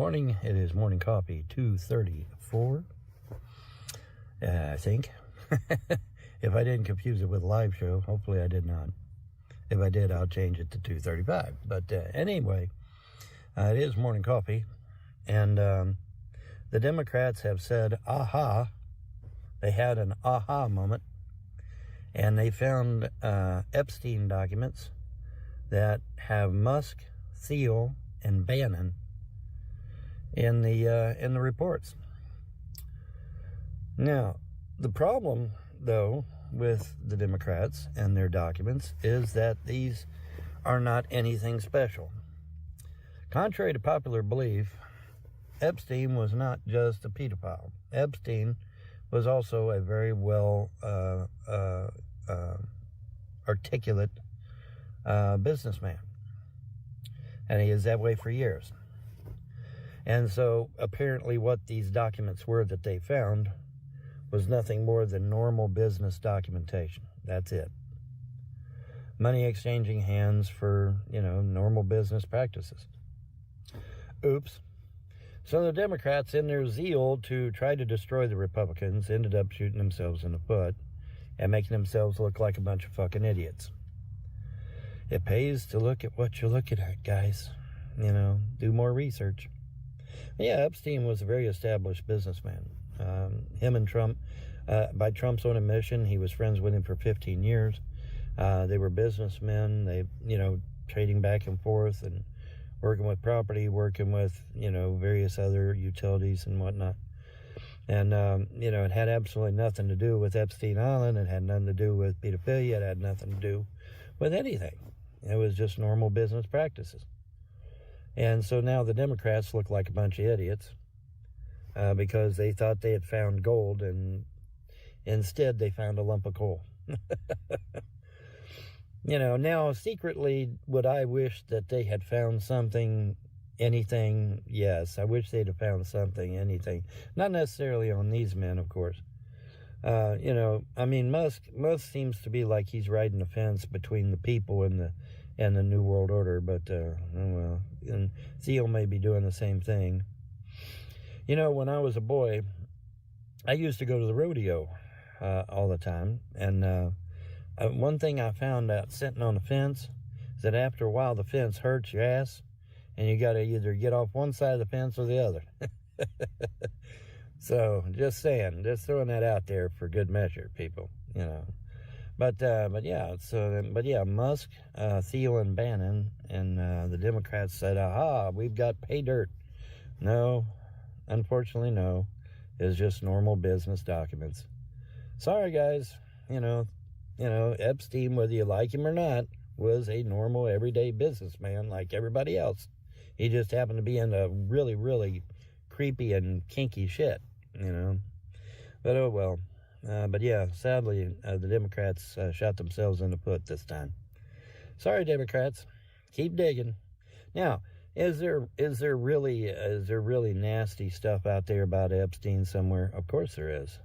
morning. It is morning coffee 2:34. I think. If I didn't confuse it with a live show, hopefully I did not. If I did, I'll change it to 2:35. But anyway, it is morning coffee. And the Democrats have said, aha. They had an aha moment. And they found Epstein documents that have Musk, Thiel, and Bannon in the reports. Now, the problem, though, with the Democrats and their documents is that these are not anything special. Contrary to popular belief, Epstein was not just a pedophile. Epstein was also a very well articulate businessman. And he is that way for years. And so apparently what these documents were that they found was nothing more than normal business documentation. That's it. Money exchanging hands for, normal business practices. Oops. So the Democrats, in their zeal to try to destroy the Republicans, ended up shooting themselves in the foot and making themselves look like a bunch of fucking idiots. It pays to look at what you're looking at, guys. Do more research. Yeah, Epstein was a very established businessman. Him and Trump, by Trump's own admission, he was friends with him for 15 years. They were businessmen. They, trading back and forth and working with property, working with, various other utilities and whatnot. And, it had absolutely nothing to do with Epstein Island. It had nothing to do with pedophilia. It had nothing to do with anything. It was just normal business practices. And so now the Democrats look like a bunch of idiots because they thought they had found gold, and instead they found a lump of coal. Now secretly, would I wish that they had found something, anything? Yes, I wish they'd have found something, anything. Not necessarily on these men, of course. Musk seems to be like he's riding the fence between the people and the New World Order, but, and Thiel may be doing the same thing. When I was a boy, I used to go to the rodeo, all the time, and, one thing I found out sitting on the fence is that after a while the fence hurts your ass, and you gotta either get off one side of the fence or the other. So, just saying, just throwing that out there for good measure, people, But yeah, Musk, Thiel, and Bannon, and the Democrats said, aha, we've got pay dirt. No, unfortunately, no. It's just normal business documents. Sorry, guys. Epstein, whether you like him or not, was a normal, everyday businessman like everybody else. He just happened to be into really, really creepy and kinky shit, But oh well. But yeah, sadly, the Democrats shot themselves in the foot this time. Sorry, Democrats. Keep digging. Now, is there really nasty stuff out there about Epstein somewhere? Of course there is.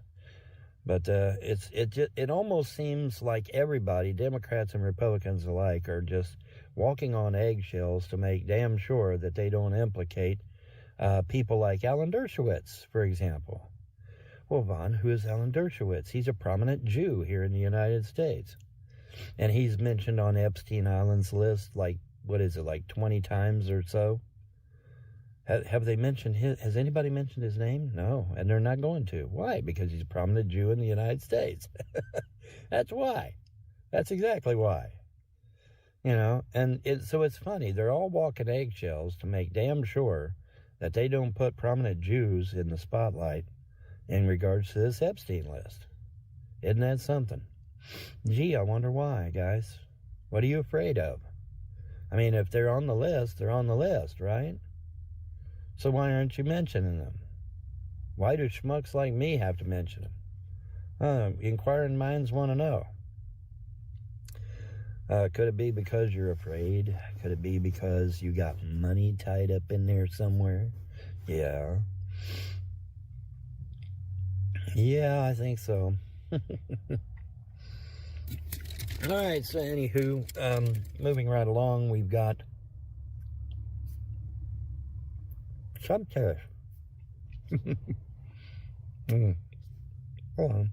But it almost seems like everybody, Democrats and Republicans alike, are just walking on eggshells to make damn sure that they don't implicate people like Alan Dershowitz, for example. Well, Vaughn, who is Alan Dershowitz? He's a prominent Jew here in the United States. And he's mentioned on Epstein Island's list, like 20 times or so. Have they mentioned has anybody mentioned his name? No, and they're not going to. Why? Because he's a prominent Jew in the United States. That's why. That's exactly why. So it's funny. They're all walking eggshells to make damn sure that they don't put prominent Jews in the spotlight in regards to this Epstein list. Isn't that something? Gee, I wonder why, guys. What are you afraid of? If they're on the list, they're on the list, right? So why aren't you mentioning them? Why do schmucks like me have to mention them? Inquiring minds want to know. Could it be because you're afraid? Could it be because you got money tied up in there somewhere? Yeah. Yeah, I think so. All right, so anywho, moving right along, we've got Trump tariffs. Hold on.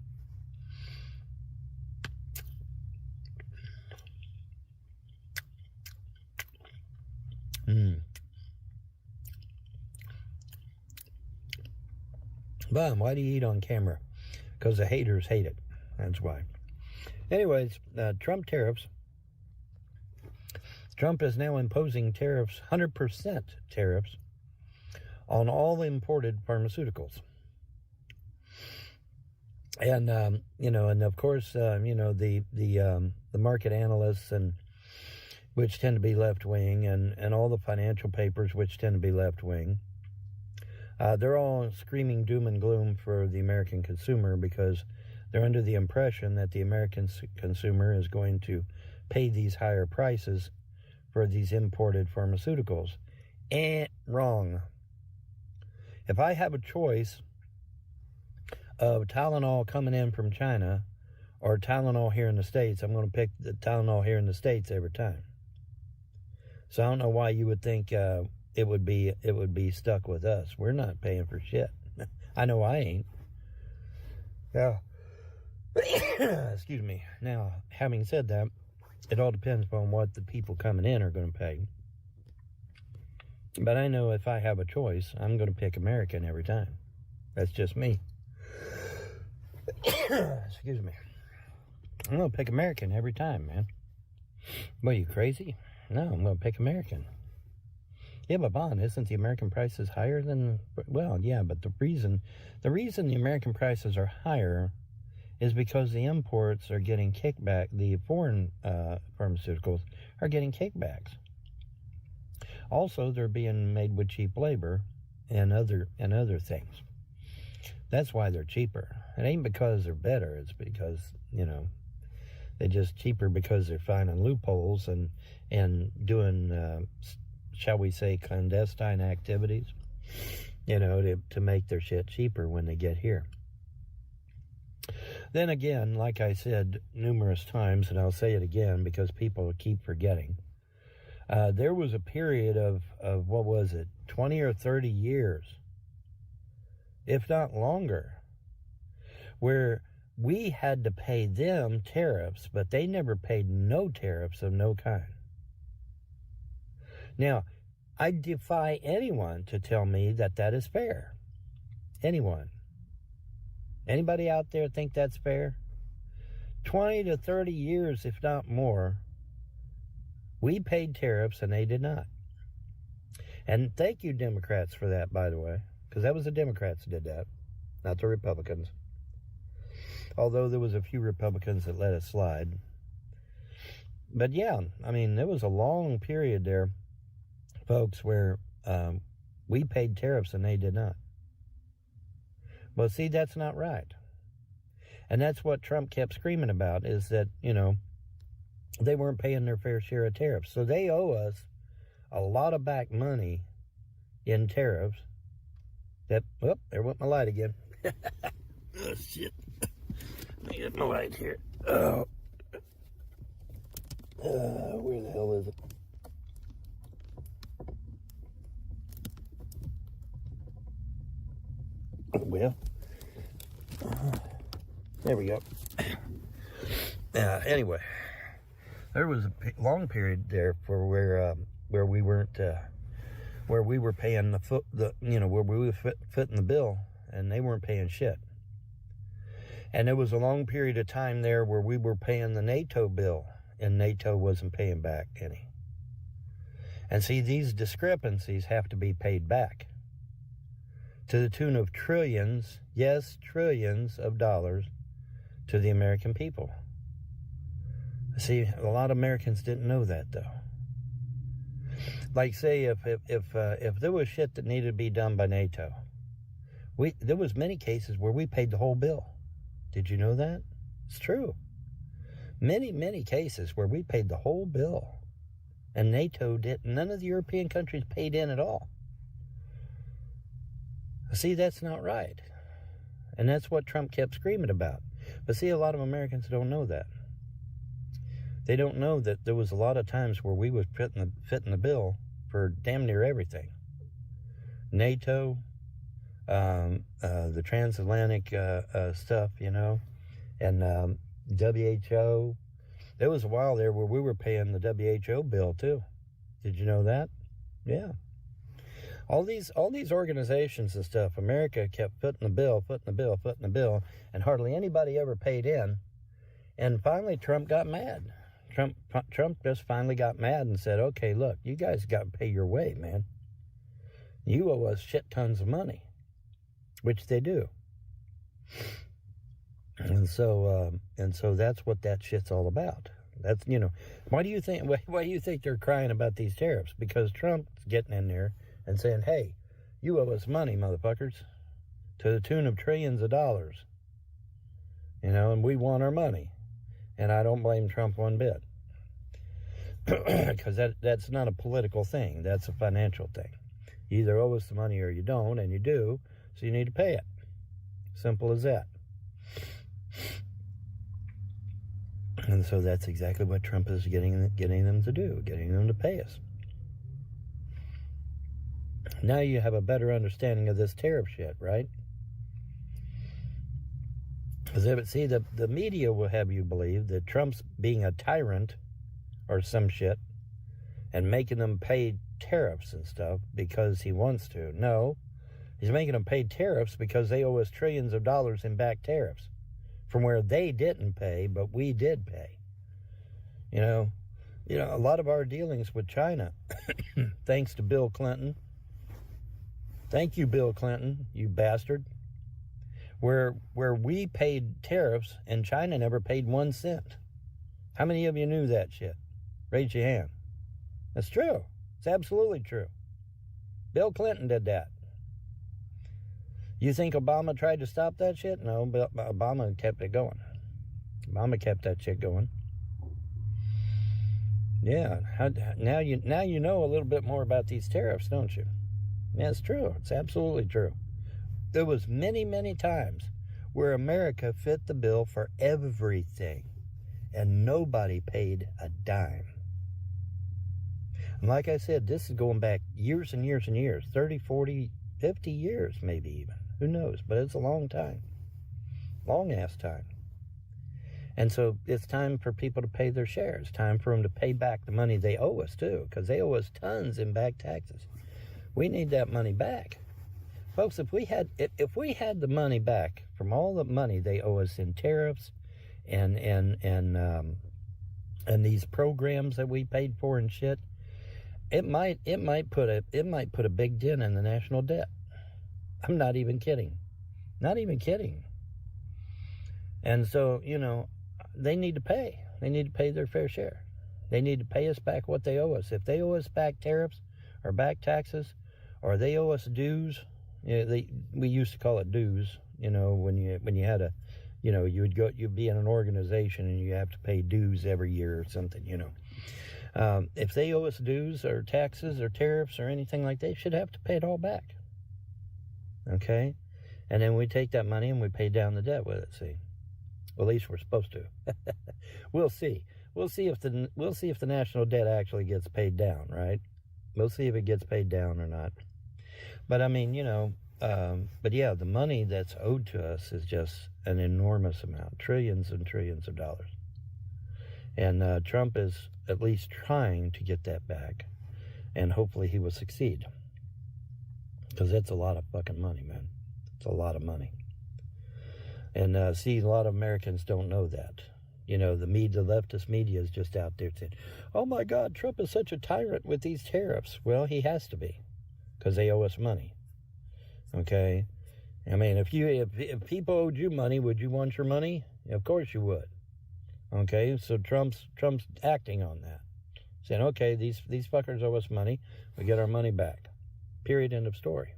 But why do you eat on camera? Because the haters hate it. That's why. Anyways, Trump tariffs. Trump is now imposing tariffs, 100% tariffs, on all imported pharmaceuticals. And, and of course, the market analysts, and which tend to be left-wing, and all the financial papers, which tend to be left-wing, they're all screaming doom and gloom for the American consumer, because they're under the impression that the American consumer is going to pay these higher prices for these imported pharmaceuticals. Wrong. If I have a choice of Tylenol coming in from China or Tylenol here in the States, I'm going to pick the Tylenol here in the States every time. So I don't know why you would think it would be stuck with us. We're not paying for shit. I know I ain't. Yeah. Excuse me. Now, having said that, it all depends upon what the people coming in are going to pay. But I know if I have a choice, I'm going to pick American every time. That's just me. Excuse me. I'm going to pick American every time, man. What, are you crazy? No, I'm going to pick American. Yeah, but Bond, isn't the American prices higher than... Well, yeah, but the reason the American prices are higher is because the imports are getting kickback. The foreign pharmaceuticals are getting kickbacks. Also, they're being made with cheap labor and other things. That's why they're cheaper. It ain't because they're better. It's because, they're just cheaper because they're finding loopholes and doing, shall we say, clandestine activities, to make their shit cheaper when they get here. Then again, like I said numerous times, and I'll say it again because people keep forgetting, there was a period of what was it, 20 or 30 years, if not longer, where we had to pay them tariffs, but they never paid no tariffs of no kind. Now, I defy anyone to tell me that that is fair. Anyone. Anybody out there think that's fair? 20 to 30 years, if not more, we paid tariffs and they did not. And thank you, Democrats, for that, by the way, because that was the Democrats that did that, not the Republicans. Although there was a few Republicans that let it slide. But yeah, I mean, there was a long period there, folks, where we paid tariffs and they did not. Well, see, that's not right. And that's what Trump kept screaming about, is that, they weren't paying their fair share of tariffs. So they owe us a lot of back money in tariffs. There went my light again. Oh, shit. Let me get my light here. Oh. Where the hell is it? Well, there we go. Anyway, there was a long period there for where we weren't, where we were paying where we were footing the bill, and they weren't paying shit. And there was a long period of time there where we were paying the NATO bill, and NATO wasn't paying back any. And see, these discrepancies have to be paid back to the tune of trillions, yes, trillions of dollars to the American people. See, a lot of Americans didn't know that, though. Like, say, if there was shit that needed to be done by NATO, there was many cases where we paid the whole bill. Did you know that? It's true. Many, many cases where we paid the whole bill, and NATO didn't. None of the European countries paid in at all. See, that's not right. And that's what Trump kept screaming about. But see, a lot of Americans don't know that. They don't know that there was a lot of times where we was fitting the bill for damn near everything. NATO, the transatlantic stuff, and WHO. There was a while there where we were paying the WHO bill too. Did you know that? Yeah. All these organizations and stuff, America kept footing the bill, and hardly anybody ever paid in. And finally, Trump got mad. Trump just finally got mad and said, okay, look, you guys got to pay your way, man. You owe us shit tons of money, which they do. And so that's what that shit's all about. That's, why do you think they're crying about these tariffs? Because Trump's getting in there and saying, hey, you owe us money, motherfuckers, to the tune of trillions of dollars. And we want our money. And I don't blame Trump one bit. Because that's not a political thing. That's a financial thing. You either owe us the money or you don't, and you do, so you need to pay it. Simple as that. And so that's exactly what Trump is getting them to do, getting them to pay us. Now you have a better understanding of this tariff shit, right? Because see, the media will have you believe that Trump's being a tyrant or some shit and making them pay tariffs and stuff because he wants to. No, he's making them pay tariffs because they owe us trillions of dollars in back tariffs from where they didn't pay, but we did pay. A lot of our dealings with China, thanks to Bill Clinton. Thank you, Bill Clinton, you bastard. Where we paid tariffs and China never paid 1 cent. How many of you knew that shit? Raise your hand. That's true. It's absolutely true. Bill Clinton did that. You think Obama tried to stop that shit? No, but Obama kept it going. Obama kept that shit going. Yeah. Now you know a little bit more about these tariffs, don't you? Yeah, it's true. It's absolutely true. There was many, many times where America fit the bill for everything, and nobody paid a dime. And like I said, this is going back years and years and years, 30, 40, 50 years maybe even. Who knows? But it's a long time. Long-ass time. And so it's time for people to pay their share. It's time for them to pay back the money they owe us, too, because they owe us tons in back taxes. We need that money back. Folks, if we had the money back from all the money they owe us in tariffs and these programs that we paid for and shit, it might put a big dent in the national debt. I'm not even kidding. Not even kidding. And so, they need to pay. They need to pay their fair share. They need to pay us back what they owe us. If they owe us back tariffs or back taxes, or they owe us dues, we used to call it dues, when you had you'd be in an organization and you have to pay dues every year or something, If they owe us dues or taxes or tariffs or anything like that, they should have to pay it all back. Okay? And then we take that money and we pay down the debt with it, see? Well, at least we're supposed to. We'll see. We'll see if the national debt actually gets paid down, right? We'll see if it gets paid down or not. But I mean, but yeah, the money that's owed to us is just an enormous amount, trillions and trillions of dollars. And Trump is at least trying to get that back, and hopefully he will succeed. Because that's a lot of fucking money, man. It's a lot of money. And see, a lot of Americans don't know that. The leftist media is just out there saying, oh my God, Trump is such a tyrant with these tariffs. Well, he has to be, because they owe us money. Okay? I mean, if people owed you money, would you want your money? Of course you would. Okay? So Trump's acting on that. Saying, okay, these fuckers owe us money. We get our money back. Period, end of story.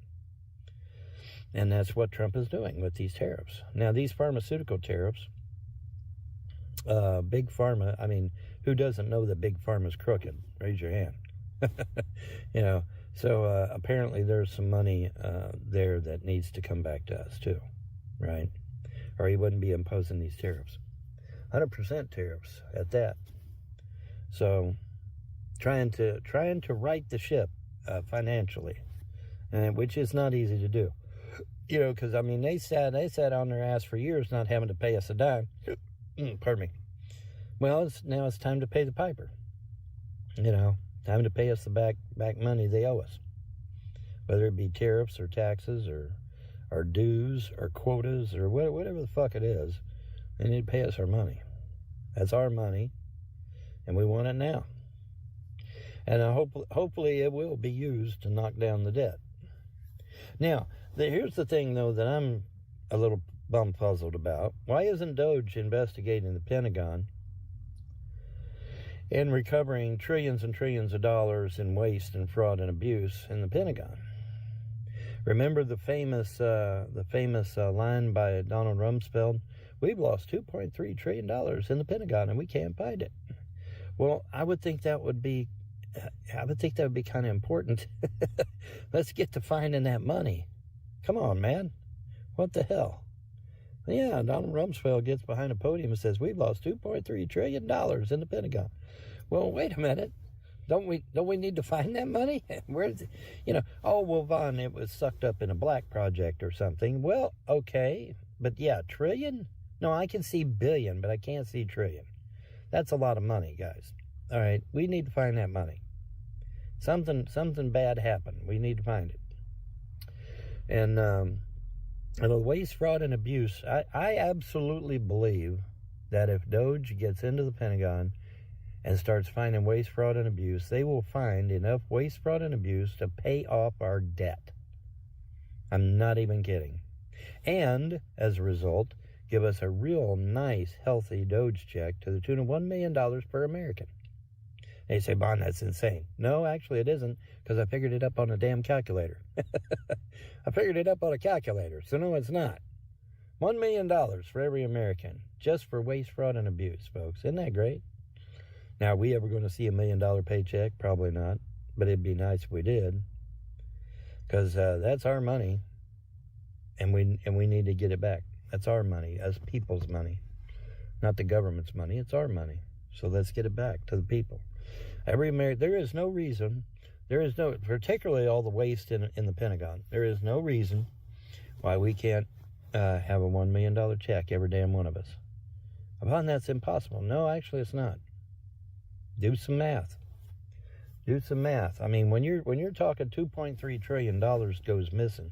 And that's what Trump is doing with these tariffs. Now, these pharmaceutical tariffs, Big Pharma, I mean, who doesn't know that Big Pharma's crooked? Raise your hand. So apparently there's some money there that needs to come back to us too, right? Or he wouldn't be imposing these tariffs. 100% tariffs at that. So trying to right the ship financially. and which is not easy to do. You know, because, I mean, they sat on their ass for years not having to pay us a dime. Pardon me. Well, now it's time to pay the piper. You know, time to pay us the back money they owe us. Whether it be tariffs or taxes or dues or quotas or whatever the fuck it is, they need to pay us our money. That's our money, and we want it now. And hopefully it will be used to knock down the debt. Now, here's the thing, though, that I'm a little bum-puzzled about. Why isn't Doge investigating the Pentagon and recovering trillions and trillions of dollars in waste and fraud and abuse in the Pentagon? Remember the famous line by Donald Rumsfeld? We've lost $2.3 trillion in the Pentagon, and we can't find it. Well, I would think that would be kind of important. Let's get to finding that money. Come on, man. What the hell? Yeah, Donald Rumsfeld gets behind a podium and says, we've lost $2.3 trillion in the Pentagon. Well, wait a minute. Don't we need to find that money? Where's it? You know, oh, well, Vaughn, it was sucked up in a black project or something. Well, okay. But yeah, trillion? No, I can see billion, but I can't see trillion. That's a lot of money, guys. All right, we need to find that money. Something bad happened. We need to find it. And the waste, fraud, and abuse, I absolutely believe that if Doge gets into the Pentagon and starts finding waste, fraud, and abuse, they will find enough waste, fraud, and abuse to pay off our debt. I'm not even kidding. And, as a result, give us a real nice, healthy Doge check to the tune of $1 million per American. And you say, Bond, that's insane. No, actually it isn't, because I figured it up on a damn calculator. I figured it up on a calculator, so no, it's not. $1 million for every American, just for waste, fraud, and abuse, folks. Isn't that great? Now, are we ever going to see $1 million paycheck? Probably not, but it'd be nice if we did, because that's our money, and we need to get it back. That's our money, as people's money, not the government's money. It's our money, so let's get it back to the people. There is no reason, particularly all the waste in the Pentagon, there is no reason why we can't have a $1 million check, every damn one of us. Upon that's impossible. No, actually it's not. Do some math. I mean, when you're talking $2.3 trillion goes missing,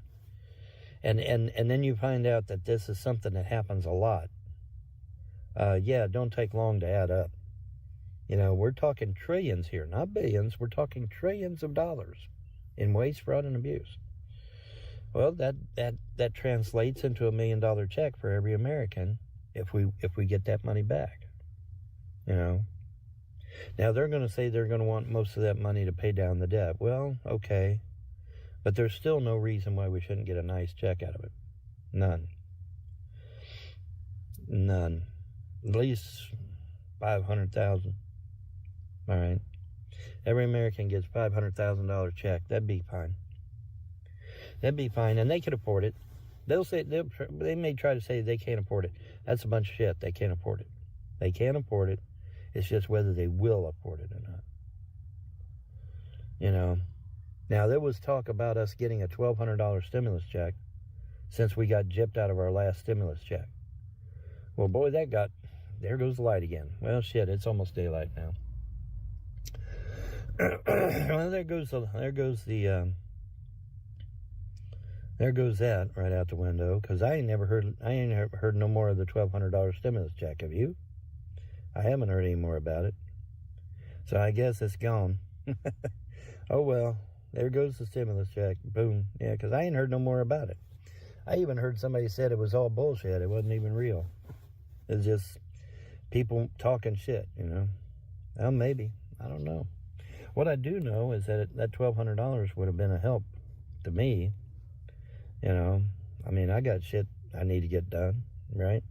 and then you find out that this is something that happens a lot, yeah, don't take long to add up. You know, we're talking trillions here, not billions. We're talking trillions of dollars in waste, fraud, and abuse. Well, that translates into $1 million check for every American if we get that money back. You know. Now they're going to say they're going to want most of that money to pay down the debt. Well, okay, but there's still no reason why we shouldn't get a nice check out of it. None. At least $500,000. All right. Every American gets $500,000 check. That'd be fine. And they could afford it. They may try to say they can't afford it. That's a bunch of shit. They can't afford it. They can't afford it. It's just whether they will afford it or not. You know. Now, there was talk about us getting a $1,200 stimulus check since we got gypped out of our last stimulus check. Well, boy, there goes the light again. Well, shit, it's almost daylight now. Well, there goes that right out the window, because I ain't heard no more of the $1,200 stimulus check. Have you? I haven't heard any more about it. So I guess it's gone. Oh, well, there goes the stimulus check. Boom. Yeah, because I ain't heard no more about it. I even heard somebody said it was all bullshit. It wasn't even real. It's just people talking shit, you know. Well, maybe. I don't know. What I do know is that that $1,200 would have been a help to me. You know, I mean, I got shit I need to get done, right?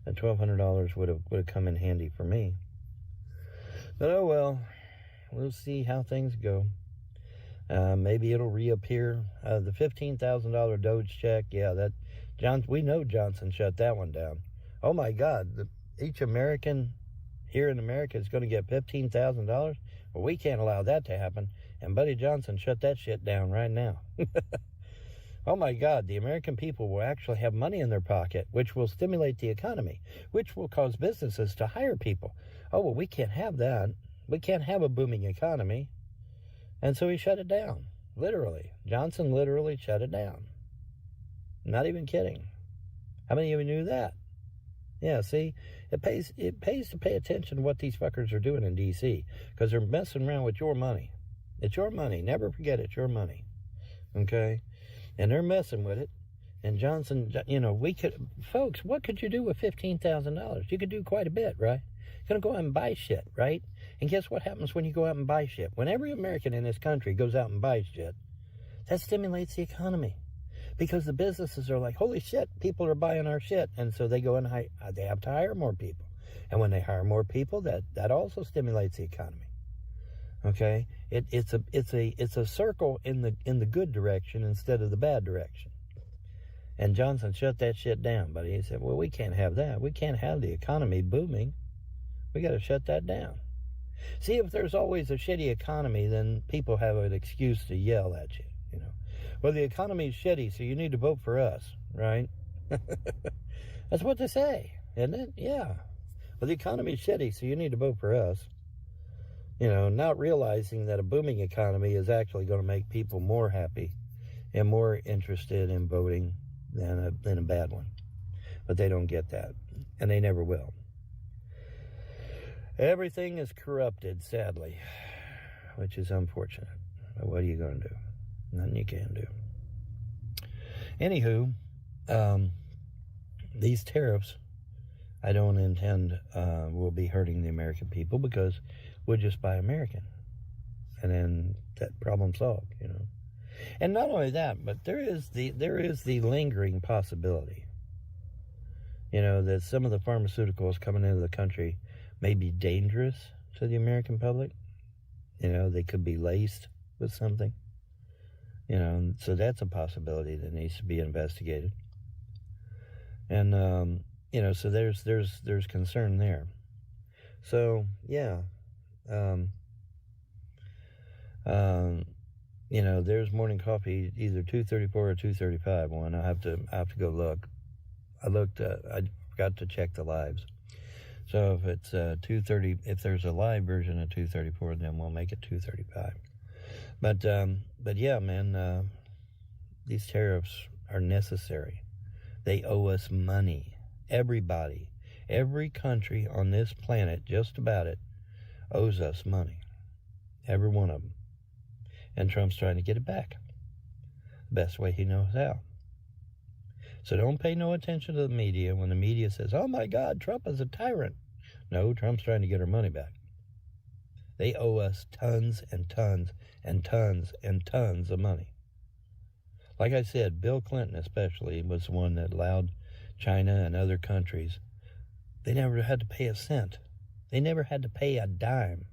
That $1,200 would have come in handy for me. But oh well, we'll see how things go. Maybe it'll reappear. The $15,000 Doge check, yeah, we know Johnson shut that one down. Oh my God, each American here in America is going to get $15,000. Well, we can't allow that to happen. And Buddy Johnson shut that shit down right now. Oh my God, the American people will actually have money in their pocket, which will stimulate the economy, which will cause businesses to hire people. Oh, well, we can't have that. We can't have a booming economy. And so he shut it down, literally. Johnson literally shut it down. Not even kidding. How many of you knew that? Yeah, see, it pays to pay attention to what these fuckers are doing in D.C. because they're messing around with your money. It's your money. Never forget it's your money. Okay? And they're messing with it. And Johnson, folks, what could you do with $15,000? You could do quite a bit, right? You're going to go out and buy shit, right? And guess what happens when you go out and buy shit? When every American in this country goes out and buys shit, that stimulates the economy. Because the businesses are like, holy shit, people are buying our shit. And so they go and they have to hire more people. And when they hire more people, that also stimulates the economy. Okay? It's a circle in the good direction instead of the bad direction. And Johnson shut that shit down, buddy. He said, well, we can't have that. We can't have the economy booming. We got to shut that down. See, if there's always a shitty economy, then people have an excuse to yell at you, Well, the economy's shitty, so you need to vote for us, right? That's what they say, isn't it? Yeah. Well, the economy's shitty, so you need to vote for us. Not realizing that a booming economy is actually going to make people more happy and more interested in voting than a bad one. But they don't get that, and they never will. Everything is corrupted, sadly, which is unfortunate. But what are you going to do? Nothing you can do. Anywho, these tariffs, I don't intend will be hurting the American people because we'll just buy American. And then that problem solved, And not only that, but there is the lingering possibility, that some of the pharmaceuticals coming into the country may be dangerous to the American public. They could be laced with something. So that's a possibility that needs to be investigated. And, so there's concern there. So, yeah. There's morning coffee, either 234 or 235 one. I have to go look. I forgot to check the lives. So if it's 230, if there's a live version of 234, then we'll make it 235. But yeah, man, these tariffs are necessary. They owe us money. Everybody, every country on this planet, just about it, owes us money. Every one of them. And Trump's trying to get it back. The best way he knows how. So don't pay no attention to the media when the media says, oh my God, Trump is a tyrant. No, Trump's trying to get our money back. They owe us tons and tons and tons and tons of money. Like I said, Bill Clinton especially was the one that allowed China and other countries. They never had to pay a cent. They never had to pay a dime.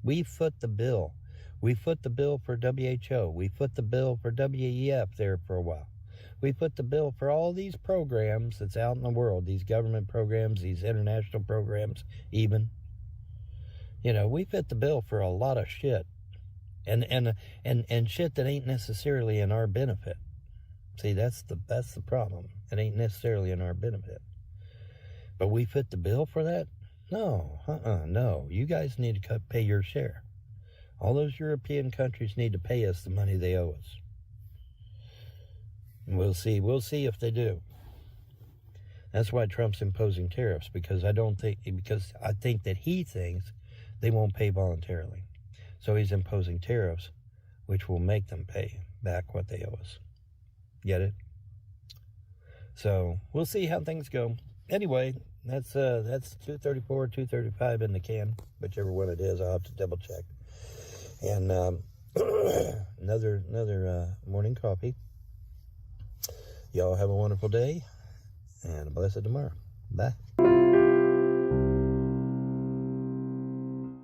We foot the bill. We foot the bill for WHO. We foot the bill for WEF there for a while. We put the bill for all these programs that's out in the world, these government programs, these international programs even. We fit the bill for a lot of shit. And shit that ain't necessarily in our benefit. See, that's the problem. It ain't necessarily in our benefit. But we fit the bill for that? No, no. You guys need to pay your share. All those European countries need to pay us the money they owe us. We'll see if they do. That's why Trump's imposing tariffs, because I think that he thinks they won't pay voluntarily. So he's imposing tariffs, which will make them pay back what they owe us. Get it? So we'll see how things go. Anyway, that's 234, 235 in the can, whichever one it is. I'll have to double check. And another morning coffee. Y'all have a wonderful day and a blessed tomorrow. Bye.